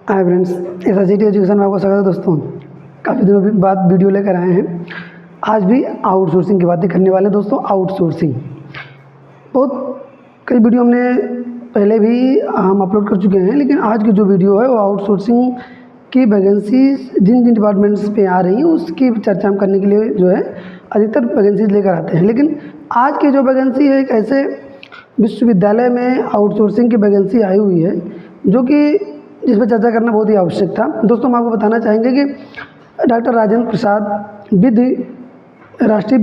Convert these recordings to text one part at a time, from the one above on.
Hi friends, एसआरसीटी education में आपको स्वागत है। दोस्तों, काफ़ी दिनों बाद वीडियो लेकर आए हैं। आज भी आउटसोर्सिंग की बातें करने वाले हैं। दोस्तों, आउटसोर्सिंग कई वीडियो हमने पहले भी हम अपलोड कर चुके हैं, लेकिन आज की जो वीडियो है वो आउटसोर्सिंग की वैकेंसीज जिन जिन डिपार्टमेंट्स पे आ रही हैं उसकी चर्चा हम करने के लिए जो है अधिकतर वैकेंसीज लेकर आते हैं। लेकिन आज की जो वैकेंसी है एक ऐसे विश्वविद्यालय में आउटसोर्सिंग की वैकेंसी आई हुई है जो कि जिस पर चर्चा करना बहुत ही आवश्यक था। दोस्तों, हम आपको बताना चाहेंगे कि डॉक्टर राजेंद्र प्रसाद राष्ट्रीय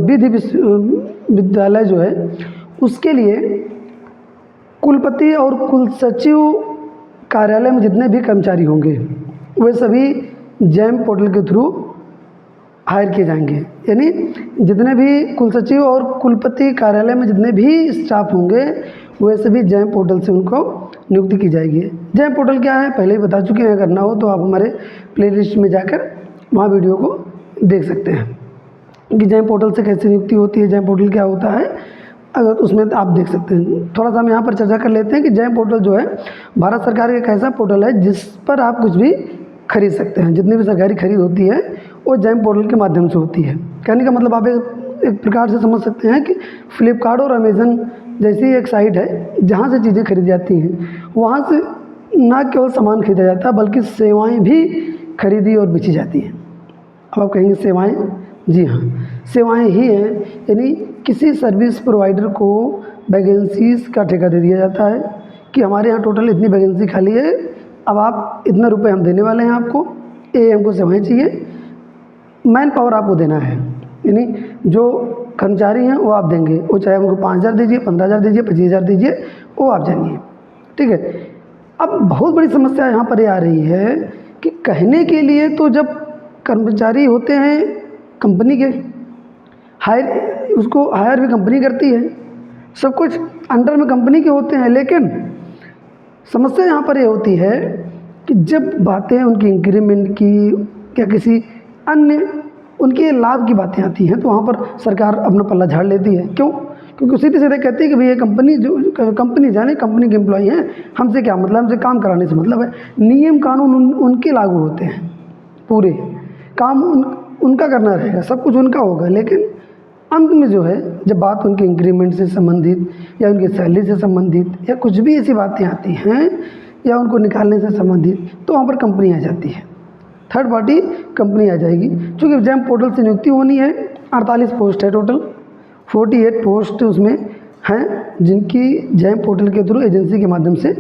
विधि विश्वविद्यालय जो है उसके लिए कुलपति और कुल सचिव कार्यालय में जितने भी कर्मचारी होंगे वे सभी जैम पोर्टल के थ्रू हायर किए जाएंगे। यानी जितने भी कुल सचिव और कुलपति कार्यालय में जितने भी स्टाफ होंगे वे सभी जैम पोर्टल से उनको नियुक्ति की जाएगी। जैम पोर्टल क्या है पहले ही बता चुके हैं, अगर ना हो तो आप हमारे प्लेलिस्ट में जाकर वहाँ वीडियो को देख सकते हैं कि जैम पोर्टल से कैसे नियुक्ति होती है, जैम पोर्टल क्या होता है, अगर उसमें आप देख सकते हैं। थोड़ा सा हम यहाँ पर चर्चा कर लेते हैं कि जैम पोर्टल जो है भारत सरकार का एक ऐसा पोर्टल है जिस पर आप कुछ भी खरीद सकते हैं। जितनी भी सरकारी खरीद होती है वो जैम पोर्टल के माध्यम से होती है। कहने का मतलब आप एक प्रकार से समझ सकते हैं कि फ्लिपकार्ट और अमेज़न जैसी एक साइट है जहाँ से चीज़ें खरीदी जाती हैं। वहाँ से ना केवल सामान खरीदा जाता है बल्कि सेवाएं भी खरीदी और बेची जाती हैं। अब आप कहेंगे सेवाएं, जी हाँ, सेवाएं ही हैं। यानी किसी सर्विस प्रोवाइडर को वैकेंसीज़ का ठेका दे दिया जाता है कि हमारे यहाँ टोटल इतनी वैकेंसी खाली है, अब आप इतना रुपये हम देने वाले हैं आपको, ये हमको सेवाएं चाहिए, मैन पावर आपको देना है। यानी जो कर्मचारी हैं वो आप देंगे, वो चाहे उनको 5,000 दीजिए, 15,000 दीजिए, 25,000 दीजिए, वो आप जानिए। ठीक है। अब बहुत बड़ी समस्या यहाँ पर ये आ रही है कि कहने के लिए तो जब कर्मचारी होते हैं कंपनी के, उसको हायर भी कंपनी करती है, सब कुछ अंडर में कंपनी के होते हैं, लेकिन समस्या यहाँ पर ये होती है कि जब बातें उनकी इंक्रीमेंट की या किसी अन्य उनके लाभ की बातें आती हैं तो वहाँ पर सरकार अपना पल्ला झाड़ लेती है। क्यों? क्योंकि सीधे सीधे कहती है कि भई ये कंपनी जाने कंपनी के एम्प्लॉई हैं, हमसे क्या मतलब, हमसे काम कराने से मतलब है। नियम कानून उनके लागू होते हैं, पूरे काम उनका करना रहेगा, सब कुछ उनका होगा, लेकिन अंत में जो है जब बात उनके इंक्रीमेंट से संबंधित या उनकी सैलरी से संबंधित या कुछ भी ऐसी बातें आती हैं या उनको निकालने से संबंधित, तो वहाँ पर कंपनी आ जाती है, थर्ड पार्टी कंपनी आ जाएगी। चूँकि जैम पोर्टल से नियुक्ति होनी है, 48 पोस्ट है टोटल, 48 पोस्ट उसमें हैं जिनकी जैम पोर्टल के थ्रू एजेंसी के माध्यम से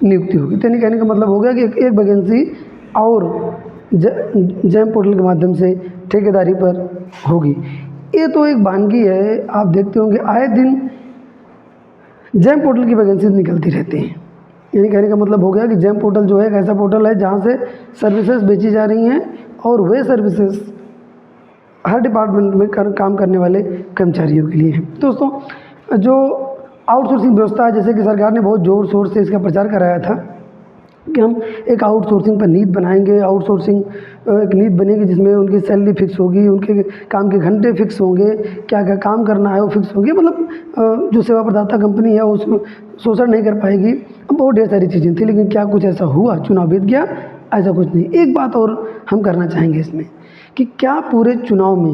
नियुक्ति होगी। तो कहने का मतलब हो गया कि एक वैकेंसी और जैम पोर्टल के माध्यम से ठेकेदारी पर होगी। ये तो एक वानगी है, आप देखते होंगे आए दिन जैम पोर्टल की वैकेंसी निकलती रहती हैं। यानी कहने का मतलब हो गया कि जैम पोर्टल जो है एक ऐसा पोर्टल है जहाँ से सर्विसेज बेची जा रही हैं और वे सर्विसेज हर डिपार्टमेंट में काम करने वाले कर्मचारियों के लिए हैं। दोस्तों, जो आउटसोर्सिंग व्यवस्था है, जैसे कि सरकार ने बहुत ज़ोर शोर से इसका प्रचार कराया था कि हम एक आउटसोर्सिंग पर नीति बनाएंगे, आउटसोर्सिंग एक नीति बनेगी जिसमें उनकी सैलरी फिक्स होगी, उनके काम के घंटे फिक्स होंगे, क्या क्या काम करना है वो फिक्स होंगे, मतलब जो सेवा प्रदाता कंपनी है उसको शोषण नहीं कर पाएगी। अब बहुत ढेर सारी चीज़ें थी, लेकिन क्या कुछ ऐसा हुआ? चुनाव बीत गया, ऐसा कुछ नहीं। एक बात और हम करना चाहेंगे इसमें कि क्या पूरे चुनाव में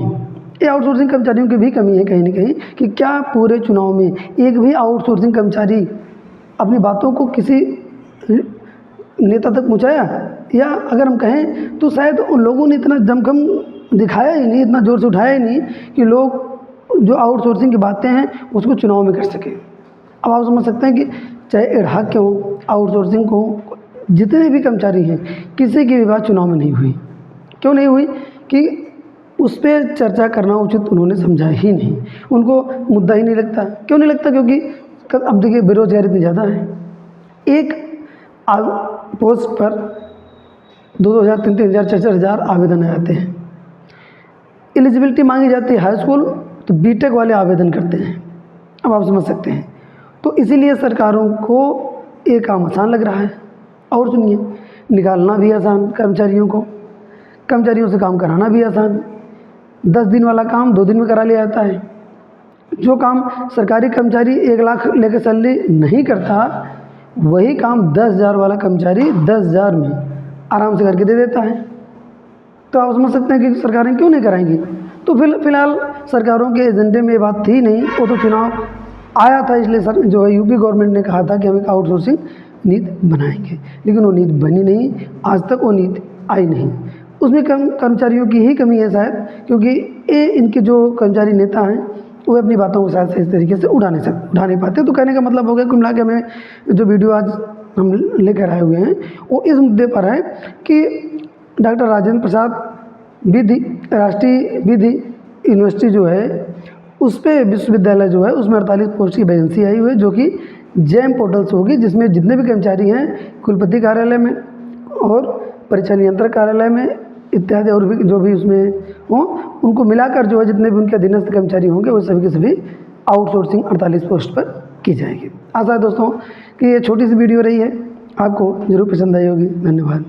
ये आउटसोर्सिंग कर्मचारियों की भी कमी है कहीं ना कहीं, कि क्या पूरे चुनाव में एक भी आउटसोर्सिंग कर्मचारी अपनी बातों को किसी नेता तक पहुँचाया? या अगर हम कहें तो शायद उन लोगों ने इतना दमखम दिखाया ही नहीं, इतना ज़ोर से उठाया ही नहीं कि लोग जो आउटसोर्सिंग की बातें हैं उसको चुनाव में कर सकें। अब आप समझ सकते हैं कि चाहे एडहॉक के हों, आउटसोर्सिंग को जितने भी कर्मचारी हैं, किसी की भी बात चुनाव में नहीं हुई। क्यों नहीं हुई? कि उस पर चर्चा करना उचित उन्होंने समझा ही नहीं, उनको मुद्दा ही नहीं लगता। क्यों नहीं लगता? क्योंकि अब देखिए बेरोजगारी इतनी ज़्यादा है, एक पोस्ट पर 2,000, 3,000, 4,000 आवेदन आ जाते हैं। एलिजिबिलिटी मांगी जाती है हाई स्कूल, तो बीटेक वाले आवेदन करते हैं। अब आप समझ सकते हैं। तो इसीलिए सरकारों को ये काम आसान लग रहा है। और सुनिए, निकालना भी आसान, कर्मचारियों से काम कराना भी आसान। 10 दिन वाला काम 2 दिन में करा लिया जाता है। जो काम सरकारी कर्मचारी 1 लाख लेकर सैलरी नहीं करता, वही काम 10,000 वाला कर्मचारी 10,000 में आराम से करके दे देता है। तो आप समझ सकते हैं कि सरकारें क्यों नहीं कराएंगी। तो फिलहाल सरकारों के एजेंडे में ये बात थी नहीं, वो तो चुनाव आया था, इसलिए सर जो है यूपी गवर्नमेंट ने कहा था कि हम एक आउटसोर्सिंग नीति बनाएंगे, लेकिन वो नीति बनी नहीं, आज तक वो नीति आई नहीं। उसमें कर्मचारियों की ही कमी है शायद, क्योंकि ये इनके जो कर्मचारी नेता हैं वो अपनी बातों को शायद इस तरीके से उड़ा नहीं पाते। तो कहने का मतलब हो गया कुल मिला के हमें जो वीडियो आज हम लेकर आए हुए हैं वो इस मुद्दे पर है कि डॉक्टर राजेंद्र प्रसाद राष्ट्रीय विधि यूनिवर्सिटी जो है उस पर विश्वविद्यालय जो है उसमें 48 पोस्ट की वैकेंसी आई हुई है, जो कि जैम पोर्टल से होगी, जिसमें जितने भी कर्मचारी हैं कुलपति कार्यालय में और परीक्षा नियंत्रक कार्यालय में इत्यादि और भी जो भी उसमें हों उनको मिलाकर जो है जितने भी उनके अधीनस्थ कर्मचारी होंगे वो सभी के सभी आउटसोर्सिंग 48 पोस्ट पर की जाएगी। आशा है दोस्तों कि ये छोटी सी वीडियो रही है, आपको जरूर पसंद आई होगी। धन्यवाद।